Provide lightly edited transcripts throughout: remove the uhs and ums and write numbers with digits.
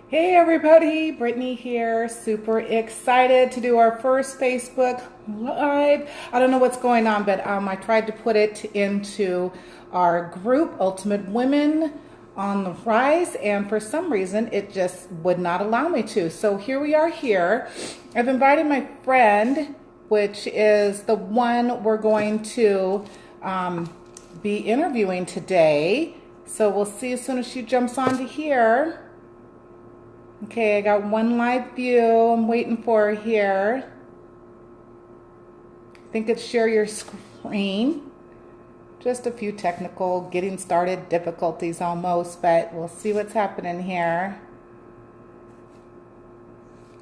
Hey everybody, Brittany here. Super excited to do our first Facebook Live. I don't know what's going on, but I tried to put it into our group, Ultimate Women on the Rise, and for some reason it just would not allow me to. So here we are here. I've invited my friend, which is the one we're going to be interviewing today. So we'll see as soon as she jumps onto here. Okay, I got one live view. I'm waiting for her here. I think it's share your screen. Just a few technical getting started difficulties almost, but we'll see what's happening here.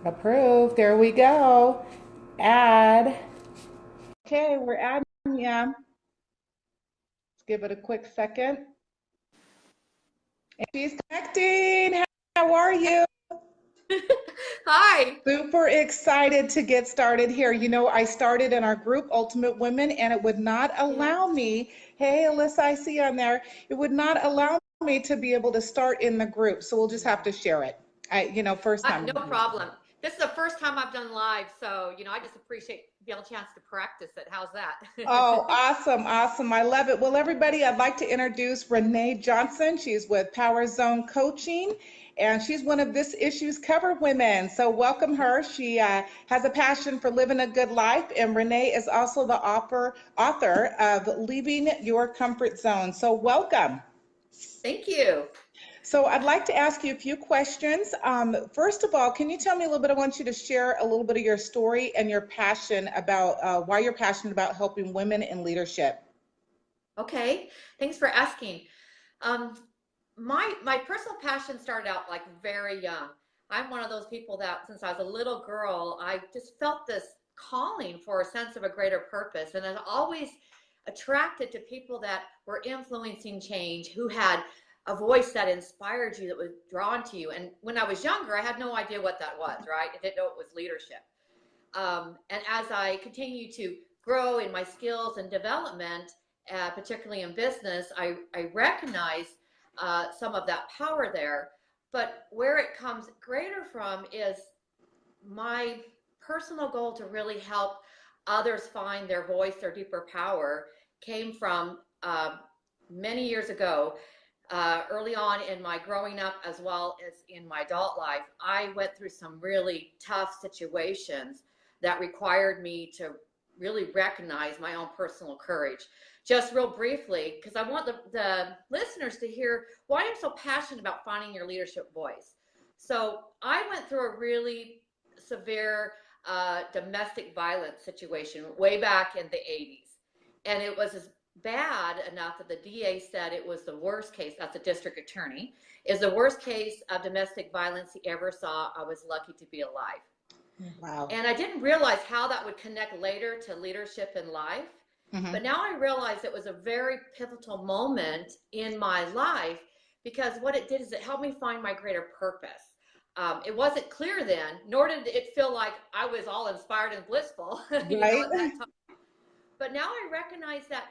Approved. There we go. Add. Okay, we're adding you. Let's give it a quick second. And she's connecting. How are you? Hi. Super excited to get started here. You know, I started in our group, Ultimate Women, and it would not Yeah. allow me, hey, Alyssa, I see you on there. It would not allow me to be able to start in the group. So we'll just have to share it. First time. No problem. This is the first time I've done live, so I just appreciate being a chance to practice it. How's that? Oh, awesome, awesome. I love it. Well, everybody, I'd like to introduce Rene Johnson. She's with PowerZone Coaching, and she's one of This Issue's cover women. So welcome her. She has a passion for living a good life, and Rene is also the author of Leaving Your Comfort Zone. So welcome. Thank you. So I'd like to ask you a few questions. First of all, can you tell me a little bit? I want you to share a little bit of your story and your passion about why you're passionate about helping women in leadership. Okay. Thanks for asking. Um, my personal passion started out like very young. I'm one of those people that since I was a little girl, I just felt this calling for a sense of a greater purpose, and I was always attracted to people that were influencing change, who had a voice that inspired you, that was drawn to you. And when I was younger, I had no idea what that was, right? I didn't know it was leadership. And as I continue to grow in my skills and development, particularly in business, I recognize some of that power there. But where it comes greater from is my personal goal to really help others find their voice, their deeper power, came from many years ago. Early on in my growing up, as well as in my adult life, I went through some really tough situations that required me to really recognize my own personal courage. Just real briefly, because I want the listeners to hear why I'm so passionate about finding your leadership voice. So I went through a really severe domestic violence situation way back in the 80s. And it was as bad enough that the DA said it was the worst case, that's a district attorney, is the worst case of domestic violence he ever saw. I was lucky to be alive. Wow. And I didn't realize how that would connect later to leadership in life. Hmm. But now I realize it was a very pivotal moment in my life, because what it did is it helped me find my greater purpose. It wasn't clear then, nor did it feel like I was all inspired and blissful, Right? at that time. But now I recognize that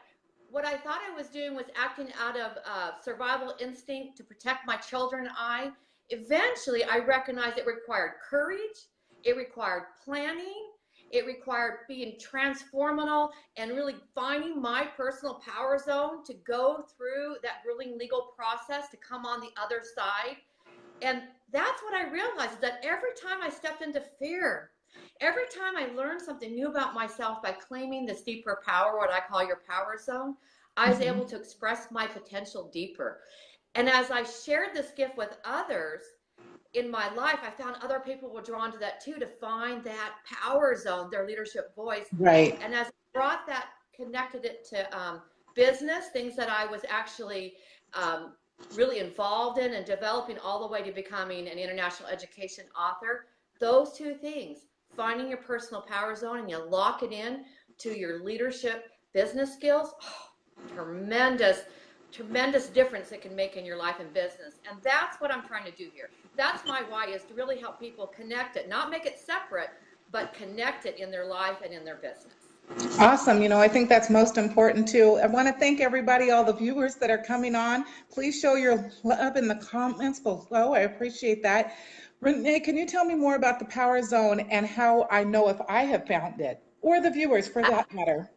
what I thought I was doing was acting out of survival instinct to protect my children and I. Eventually, I recognized it required courage, it required planning, it required being transformational and really finding my personal power zone to go through that grueling legal process to come on the other side. And that's what I realized, is that every time I stepped into fear, every time I learned something new about myself by claiming this deeper power, what I call your power zone, I was Hmm. able to express my potential deeper. And as I shared this gift with others in my life, I found other people were drawn to that too, to find that power zone, their leadership voice. Right. And as I brought that, connected it to business, things that I was actually really involved in and developing, all the way to becoming an international education author. Those two things, finding your personal power zone and you lock it in to your leadership business skills, oh, tremendous difference it can make in your life and business. And that's what I'm trying to do here. That's my why, is to really help people connect it, not make it separate, but connect it in their life and in their business. Awesome. I think that's most important too. I want to thank everybody, all the viewers that are coming on. Please show your love in the comments below. I appreciate that. Renee, can you tell me more about the Power Zone and how I know if I have found it, or the viewers for that matter?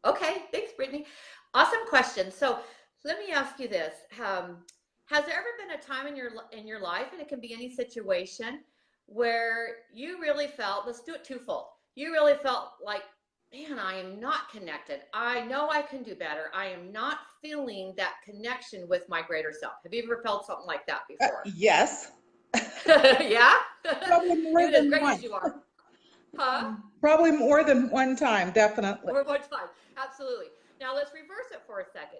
Okay, thanks, Brittany. Awesome question. So let me ask you this: has there ever been a time in your life, and it can be any situation, where you really felt? Let's do it twofold. You really felt like, man, I am not connected. I know I can do better. I am not feeling that connection with my greater self. Have you ever felt something like that before? Yes. Yeah. Probably more Even as than great one. as you are, huh? Probably more than one time, definitely. Or one time. Absolutely. Now let's reverse it for a second.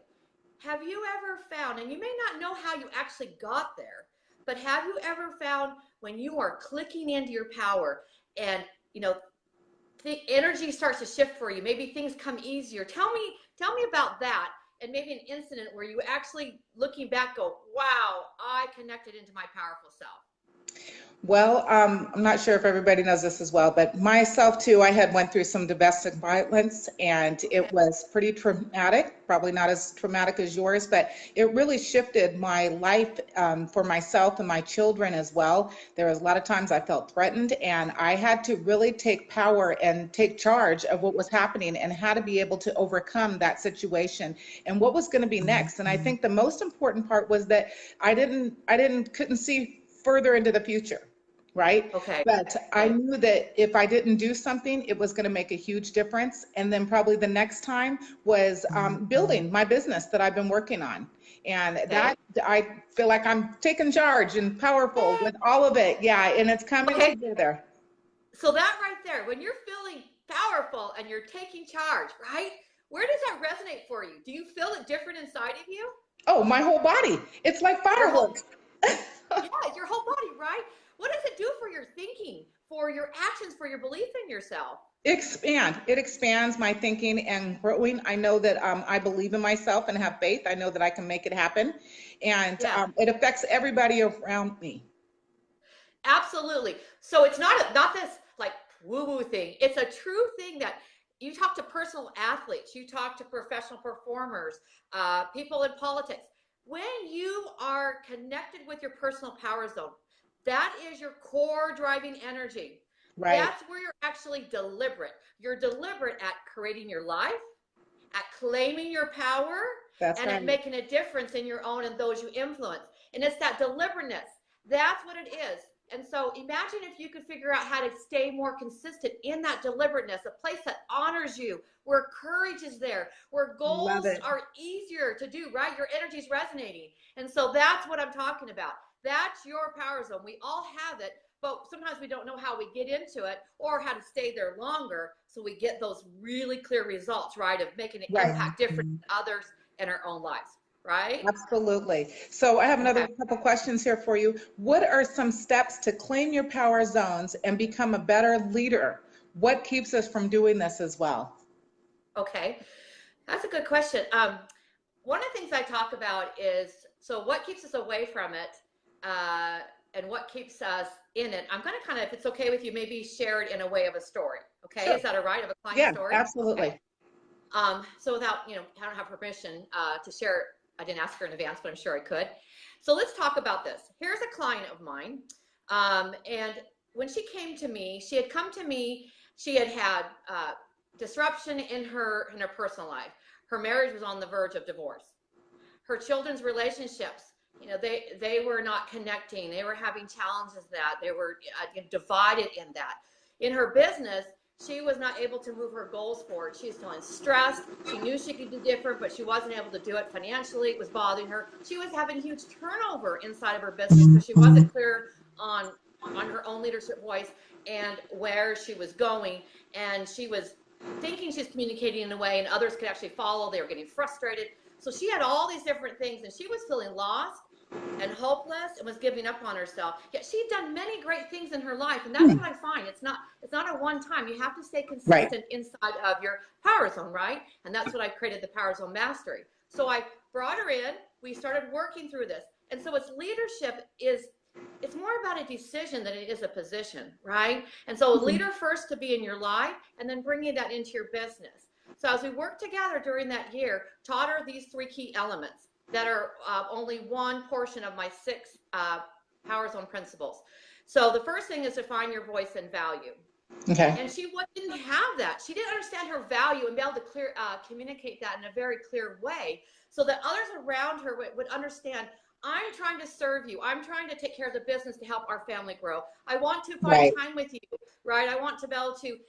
Have you ever found, and you may not know how you actually got there, but have you ever found when you are clicking into your power and the energy starts to shift for you, maybe things come easier? Tell me about that, and maybe an incident where you actually looking back go, wow, I connected into my powerful self. Well, I'm not sure if everybody knows this as well, but myself too, I had went through some domestic violence and Okay. it was pretty traumatic, probably not as traumatic as yours, but it really shifted my life for myself and my children as well. There was a lot of times I felt threatened and I had to really take power and take charge of what was happening and how to be able to overcome that situation and what was going to be next. And I think the most important part was that couldn't see further into the future, right? Okay. But I Okay. knew that if I didn't do something, it was going to make a huge difference. And then probably the next time was building my business that I've been working on. And Okay. that I feel like I'm taking charge and powerful Yay. with all of it. Yeah, and it's coming Okay. together. So that right there, when you're feeling powerful and you're taking charge, right? Where does that resonate for you? Do you feel it different inside of you? Oh, my whole body. It's like Your whole, fireworks. yeah, your whole body, right? What does it do for your thinking, for your actions, for your belief in yourself? It expands my thinking and growing. I know that I believe in myself and have faith. I know that I can make it happen, and Yeah, it affects everybody around me. absolutely. So it's not this like woo woo thing. It's a true thing that you talk to personal athletes, you talk to professional performers, people in politics. When you are connected with your personal power zone, that is your core driving energy. Right. That's where you're actually deliberate. You're deliberate at creating your life, at claiming your power, That's and at right. making a difference in your own and those you influence. And it's that deliberateness. That's what it is. And so imagine if you could figure out how to stay more consistent in that deliberateness, a place that honors you, where courage is there, where Love goals it. are easier to do, right? Your energy is resonating. And so that's what I'm talking about. That's your power zone. We all have it, but sometimes we don't know how we get into it or how to stay there longer so we get those really clear results, right? Of making an Right. impact different in others and our own lives, right? Absolutely. So I have Okay. another couple questions here for you. What are some steps to claim your power zones and become a better leader? What keeps us from doing this as well? Okay. That's a good question. One of the things I talk about is so what keeps us away from it uh, and what keeps us in it. I'm going to kind of, if it's okay with you, maybe share it in a way of a story. Okay. Sure. Is that all right? Of a client Yeah, story? Okay. absolutely. So without, I don't have permission to share it. I didn't ask her in advance, but I'm sure I could. So let's talk about this. Here's a client of mine. And when she came to me, she had come to me, she had had disruption in her personal life. Her marriage was on the verge of divorce. Her children's relationships, they were not connecting. They were having challenges that they were divided in that. In her business, she was not able to move her goals forward. She was feeling stressed. She knew she could do different, but she wasn't able to do it financially. It was bothering her. She was having huge turnover inside of her business because she wasn't clear on her own leadership voice and where she was going. And she was thinking she's communicating in a way and others could actually follow. They were getting frustrated. So she had all these different things and she was feeling lost and hopeless and was giving up on herself. Yet she'd done many great things in her life, and that's what I find. It's not a one time. You have to stay Right. consistent inside of your power zone, right? And that's what I created, the Power Zone Mastery. So I brought her in. We started working through this, and so it's leadership is it's more more about a decision than it is a position, right? And so leader first to be in your life, and then bringing that into your business. So as we worked together during that year, taught her these 3 key elements that are only one portion of my 6 PowerZone principles. So the first thing is define your voice and value. Okay. And she didn't have that. She didn't understand her value and be able to communicate that in a very clear way so that others around her would understand, I'm trying to serve you. I'm trying to take care of the business to help our family grow. I want to find time with you, right? I want to be able to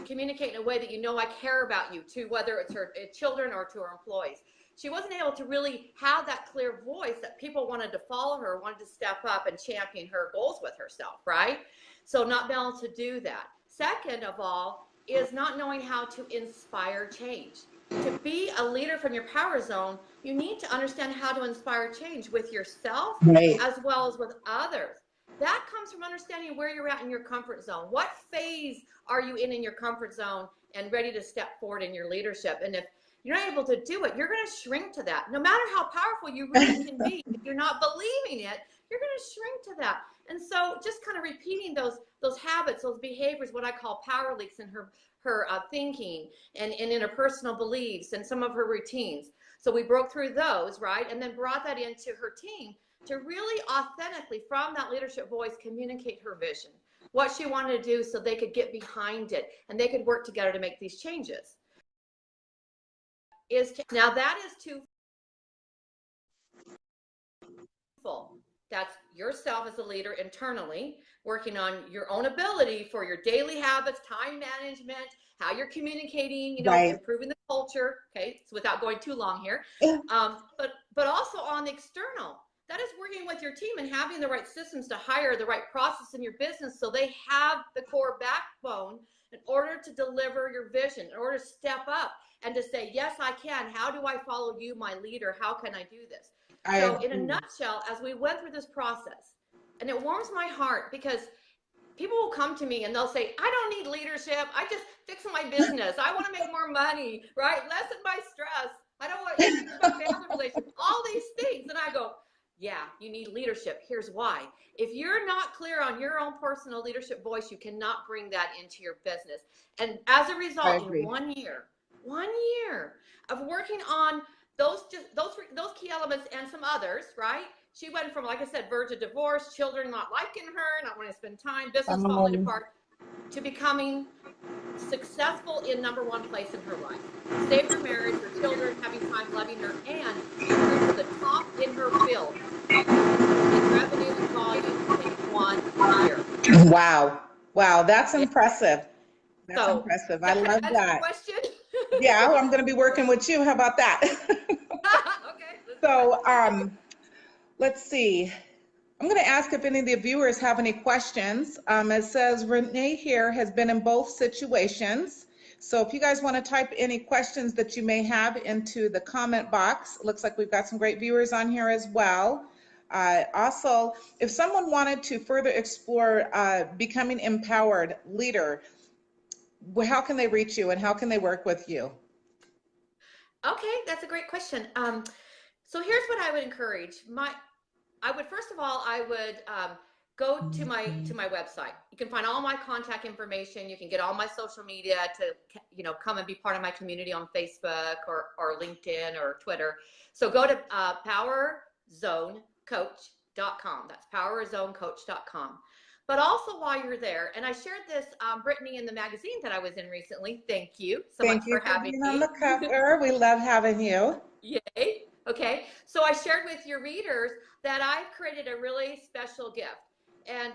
communicate in a way that you know I care about you, to whether it's her children or to her employees. She wasn't able to really have that clear voice that people wanted to follow her, wanted to step up and champion her goals with herself, right? So not being able to do that. Second of all is not knowing how to inspire change. To be a leader from your power zone, you need to understand how to inspire change with yourself as well as with others. That comes from understanding where you're at in your comfort zone. What phase are you in your comfort zone and ready to step forward in your leadership? And if you're not able to do it, you're going to shrink to that. No matter how powerful you really can be, if you're not believing it, you're going to shrink to that. And so just kind of repeating those habits, those behaviors, what I call power leaks in her thinking and in her personal beliefs and some of her routines. So we broke through those, right? And then brought that into her team to really authentically, from that leadership voice, communicate her vision, what she wanted to do so they could get behind it and they could work together to make these changes. Now that is twofold. That's yourself as a leader internally, working on your own ability for your daily habits, time management, how you're communicating, improving the culture. Okay, so without going too long here, but also on the external. That is working with your team and having the right systems to hire the right process in your business so they have the core backbone in order to deliver your vision, in order to step up and to say, yes, I can. How do I follow you, my leader? How can I do this? So in a nutshell, as we went through this process, and it warms my heart because people will come to me and they'll say, I don't need leadership. I just fix my business. I want to make more money, right? Lessen my stress. I don't want to fix my family relationship, all these things. And I go, yeah, you need leadership. Here's why. If you're not clear on your own personal leadership voice, you cannot bring that into your business. And as a result, in 1 year of working on those key elements and some others, right? She went from, like I said, verge of divorce, children not liking her, not wanting to spend time, business falling apart, to becoming successful in #1 place in her life. Saved her marriage, her children, having time loving her, and she grew to the top in her field in revenue and volume in 1 year. Wow. Wow, that's impressive. That's impressive. I love that. Question? Yeah, I'm going to be working with you. How about that? Okay. So, let's see. I'm going to ask if any of the viewers have any questions. It says Rene here has been in both situations. So if you guys want to type any questions that you may have into the comment box, it looks like we've got some great viewers on here as well. Also, if someone wanted to further explore becoming empowered leader, how can they reach you and how can they work with you? Okay, that's a great question. So here's what I would encourage. First of all, I would go to my website. You can find all my contact information. You can get all my social media to come and be part of my community on Facebook or LinkedIn or Twitter. So go to PowerZoneCoach.com. That's PowerZoneCoach.com. But also while you're there, and I shared this, Brittany, in the magazine that I was in recently. Thank you so much for having me. On the cover. We love having you. Yay. Okay. So I shared with your readers that I've created a really special gift. And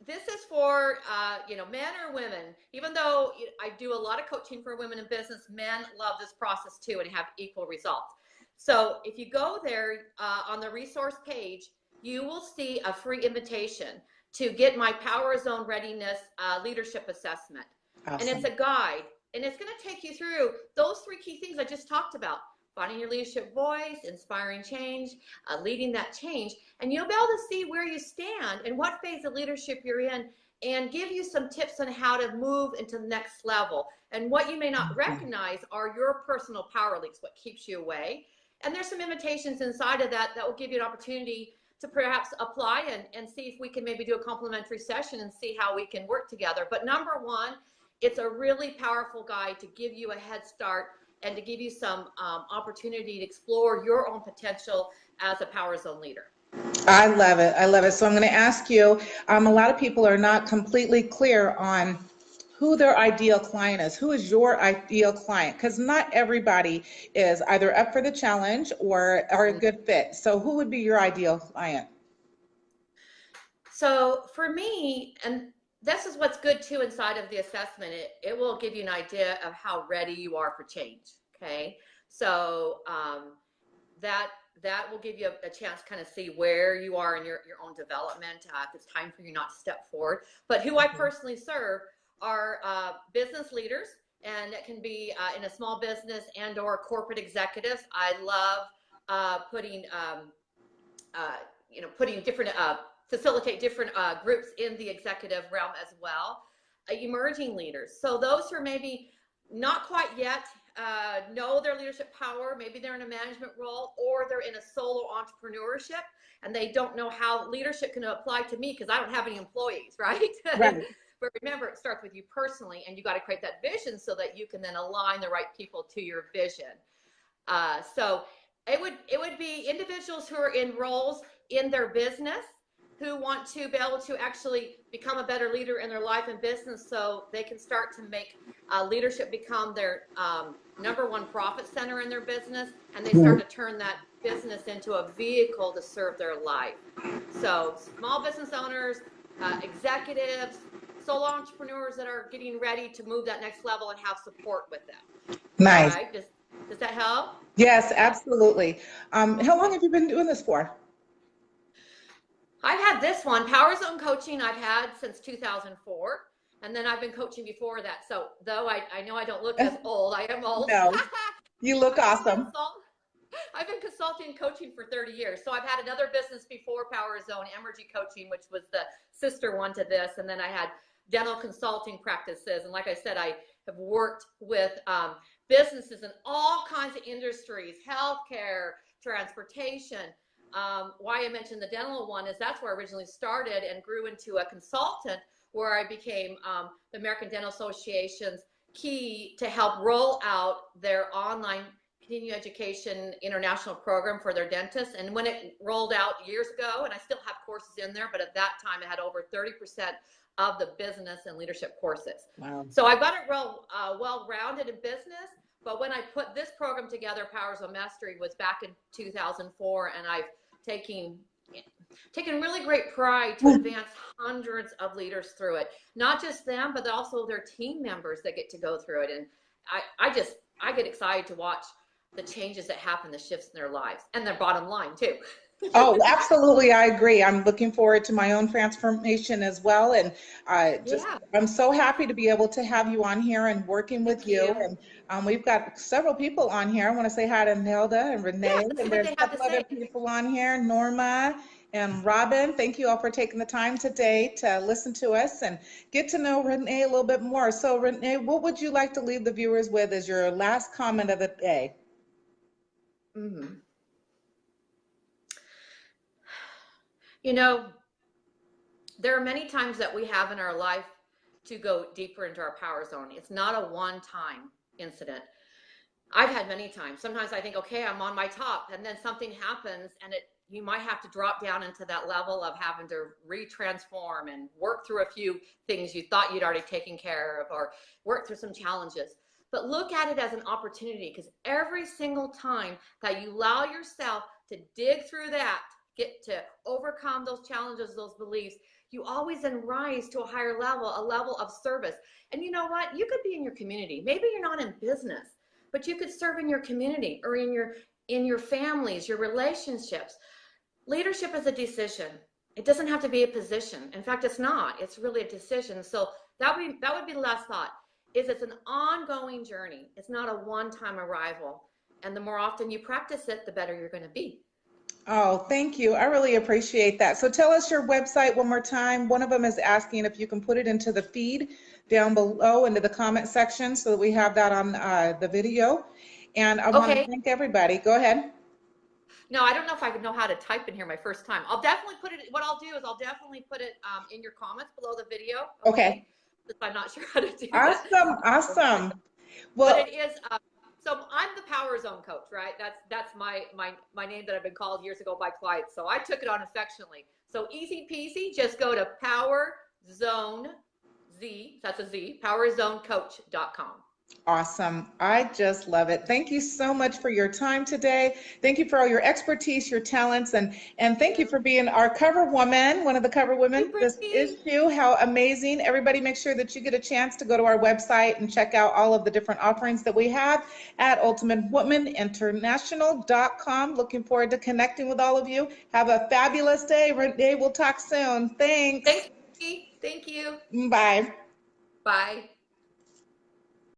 this is for, men or women. Even though I do a lot of coaching for women in business, men love this process too and have equal results. So if you go there on the resource page, you will see a free invitation to get my Power Zone Readiness Leadership Assessment. Awesome. And it's a guide, and it's going to take you through those 3 key things I just talked about: finding your leadership voice, inspiring change, leading that change, and you'll be able to see where you stand and what phase of leadership you're in, and give you some tips on how to move into the next level. And what you may not recognize are your personal power leaks, what keeps you away. And there's some invitations inside of that will give you an opportunity to perhaps apply and see if we can maybe do a complimentary session and see how we can work together. But number one, it's a really powerful guide to give you a head start and to give you some opportunity to explore your own potential as a PowerZone leader. I love it. I love it. So I'm going to ask you, a lot of people are not completely clear on who their ideal client is. Who is your ideal client? Because not everybody is either up for the challenge or are a good fit. So who would be your ideal client? So for me, and this is what's good too inside of the assessment, it will give you an idea of how ready you are for change. Okay. So that will give you a chance to kind of see where you are in your own development, if it's time for you not to step forward. But who I personally serve are business leaders, and it can be in a small business and or corporate executives. I love putting different facilitate different groups in the executive realm as well. Emerging leaders, so those who are maybe not quite yet know their leadership power, maybe they're in a management role or they're in a solo entrepreneurship and they don't know how leadership can apply to me because I don't have any employees, right? Right. But remember, it starts with you personally, and you got to create that vision so that you can then align the right people to your vision. So it would be individuals who are in roles in their business who want to be able to actually become a better leader in their life and business so they can start to make leadership become their number one profit center in their business, and they start to turn that business into a vehicle to serve their life. So small business owners, executives, solo entrepreneurs that are getting ready to move that next level and have support with them. Nice. All right? Does that help? Yes, absolutely. How long have you been doing this for? I've had this one, PowerZone coaching, I've had since 2004. And then I've been coaching before that. So though I know I don't look as old, I am old. No, you look awesome. I've been consulting and coaching for 30 years. So I've had another business before PowerZone, Emergy Coaching, which was the sister one to this. And then I had dental consulting practices. And like I said, I have worked with businesses in all kinds of industries, healthcare, transportation. Why I mentioned the dental one is that's where I originally started and grew into a consultant, where I became the American Dental Association's key to help roll out their online continuing education international program for their dentists. And when it rolled out years ago, and I still have courses in there, but at that time it had over 30% of the business and leadership courses. Wow. So I got it well-rounded in business, but when I put this program together, PowerZone Mastery, was back in 2004, and I've taken really great pride to advance hundreds of leaders through it. Not just them, but also their team members that get to go through it. And I get excited to watch the changes that happen, the shifts in their lives and their bottom line too. Oh, absolutely. I agree. I'm looking forward to my own transformation as well. And I'm so happy to be able to have you on here and working with you. And we've got several people on here. I want to say hi to Nelda and Rene. And there's a couple other people on here, Norma and Robin. Thank you all for taking the time today to listen to us and get to know Rene a little bit more. So Rene, what would you like to leave the viewers with as your last comment of the day? Mm-hmm. You know, there are many times that we have in our life to go deeper into our power zone. It's not a one-time incident. I've had many times. Sometimes I think, okay, I'm on my top, and then something happens, and you might have to drop down into that level of having to retransform and work through a few things you thought you'd already taken care of, or work through some challenges. But look at it as an opportunity, because every single time that you allow yourself to dig through that, get to overcome those challenges, those beliefs, you always then rise to a higher level, a level of service. And you know what? You could be in your community. Maybe you're not in business, but you could serve in your community or in your families, your relationships. Leadership is a decision. It doesn't have to be a position. In fact, it's not. It's really a decision. So that would be the last thought. It's an ongoing journey. It's not a one-time arrival. And the more often you practice it, the better you're going to be. Oh, thank you. I really appreciate that. So tell us your website one more time. One of them is asking if you can put it into the feed down below into the comment section so that we have that on the video. And I want to thank everybody. Go ahead. No, I don't know if I know how to type in here my first time. I'll definitely put it, what I'll do is I'll definitely put it in your comments below the video, Okay. okay? Since I'm not sure how to do that. Awesome. Awesome. But Well, it is, so I'm the Power Zone coach, right? That's my name that I've been called years ago by clients. So I took it on affectionately. So easy peasy, just go to PowerZone, that's a Z, PowerZoneCoach.com. awesome. I just love it. Thank you so much for your time today. Thank you for all your expertise, your talents, and thank you for being our cover woman, one of the cover Hey, women this Brittany. issue. How amazing. Everybody make sure that you get a chance to go to our website and check out all of the different offerings that we have at ultimatewomaninternational.com. Looking forward to connecting with all of you. Have a fabulous day. Rene, we'll talk soon. Thanks. Thanks, Brittany. Thank you. Bye. Bye.